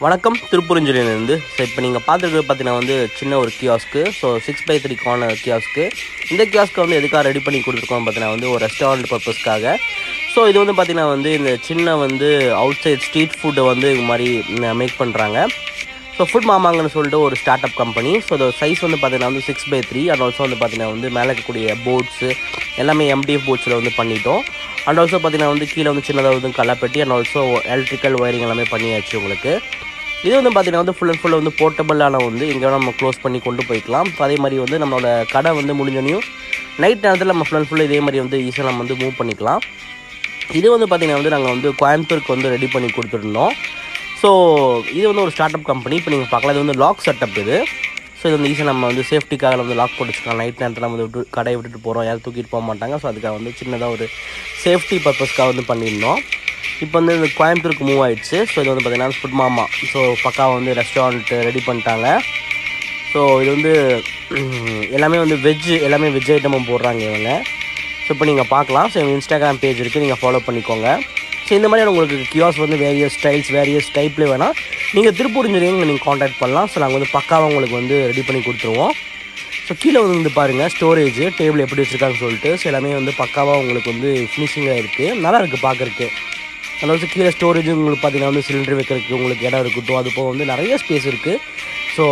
வணக்கம் திருப்பூரிஞ்சிலிருந்து. ஸோ இப்போ நீங்கள் பார்த்துருக்கிறது பார்த்தீங்கன்னா வந்து சின்ன ஒரு கியாஸ்க்கு. So 6x3 corner கியாஸ்க்கு. இந்த கியாஸ்க்கு வந்து எதுக்காக ரெடி பண்ணி கொடுத்துருக்கோம் பார்த்தீங்கன்னா வந்து ஒரு ரெஸ்டாரண்ட் பர்பஸ்க்காக. ஸோ இது வந்து பார்த்தீங்கன்னா வந்து இந்த சின்ன வந்து அவுட் சைட் ஸ்ட்ரீட் ஃபுட்டை வந்து இது மாதிரி மேக் பண்ணுறாங்க. ஸோ ஃபுட் மாமாங்கன்னு சொல்லிட்டு ஒரு ஸ்டார்ட் அப் கம்பெனி. ஸோ அதோட சைஸ் வந்து பார்த்தீங்கன்னா வந்து 6x3 அண்ட் ஆல்சோ வந்து பார்த்தீங்கன்னா வந்து மேலே இருக்கக்கூடிய போர்ட்ஸு எல்லாமே MDF போர்ட்ஸில் வந்து பண்ணிட்டோம். அண்ட் ஆல்சோ பார்த்தீங்கன்னா வந்து கீழே வந்து சின்னதாக வந்து களைப்பெட்டி அண்ட் ஆல்சோ எலக்ட்ரிக்கல் ஒயரிங் எல்லாமே பண்ணியாச்சு உங்களுக்கு. இது வந்து பார்த்தீங்கன்னா வந்து ஃபுல் அண்ட் ஃபுல் வந்து போர்ட்டபுளான வந்து எங்கே நம்ம க்ளோஸ் பண்ணி கொண்டு போய்க்கலாம். அதே மாதிரி வந்து நம்மளோட கடை வந்து முடிஞ்சோனையும் நைட் நேரத்தில் நம்ம ஃபுல் அண்ட் ஃபுல் இதே மாதிரி வந்து ஈஸியாக நம்ம வந்து மூவ் பண்ணிக்கலாம். இது வந்து பார்த்திங்கன்னா வந்து நாங்கள் வந்து கோயம்புத்தூருக்கு வந்து ரெடி பண்ணி கொடுத்துருந்தோம். ஸோ இது வந்து ஒரு ஸ்டார்ட் அப் கம்பெனி. இப்போ நீங்கள் பார்க்கலாம், இது வந்து லாக் செட்டப் இது. ஸோ இது வந்து ஈஸியாக நம்ம வந்து சேஃப்டிக்காக வந்து லாக் போட்டு வச்சுக்கலாம். நைட் நேரத்தில் நம்ம வந்து கடையை விட்டுட்டு போகிறோம், யாரும் தூக்கிட்டு போக மாட்டாங்க. ஸோ அதுக்காக வந்து சின்னதாக ஒரு சேஃப்டி பர்பஸ்க்காக வந்து பண்ணியிருந்தோம். இப்போ வந்து இந்த கோயம்புத்தூருக்கு மூவ் ஆகிடுச்சு. ஸோ இது வந்து பார்த்திங்கன்னா ஃபுட் மாமா. ஸோ பக்காவை வந்து ரெஸ்டாரண்ட் ரெடி பண்ணிட்டாங்க. ஸோ இது வந்து எல்லாமே வந்து எல்லாமே வெஜ் ஐட்டமும் போடுறாங்க இவங்க. ஸோ இப்போ நீங்கள் பார்க்கலாம். ஸோ இன்ஸ்டாகிராம் பேஜ் இருக்குது, நீங்கள் ஃபாலோ பண்ணிக்கோங்க. ஸோ இந்த மாதிரி உங்களுக்கு கியாஸ் வந்து வேரியஸ் ஸ்டைல்ஸ் வேரியஸ் டைப்லேயே வேணால் நீங்கள் திருப்பூர் நீங்கள் காண்டாக்ட் பண்ணலாம். ஸோ நாங்கள் வந்து பக்காவாக உங்களுக்கு வந்து ரெடி பண்ணி கொடுத்துருவோம். ஸோ கீழே வந்து பாருங்கள் ஸ்டோரேஜ் டேபிள் எப்படி வச்சுருக்காங்கன்னு சொல்லிட்டு. ஸோ எல்லாமே வந்து பக்காவாக உங்களுக்கு வந்து ஃபினிஷிங்காக இருக்குது, நல்லா இருக்குது பார்க்குறக்கு. அதாவது கீழே ஸ்டோரேஜ் உங்களுக்கு பார்த்தீங்கன்னா வந்து சிலிண்டர் வைக்கிறதுக்கு உங்களுக்கு இடம் இருக்கட்டும், அது போக வந்து நிறைய ஸ்பேஸ் இருக்குது. ஸோ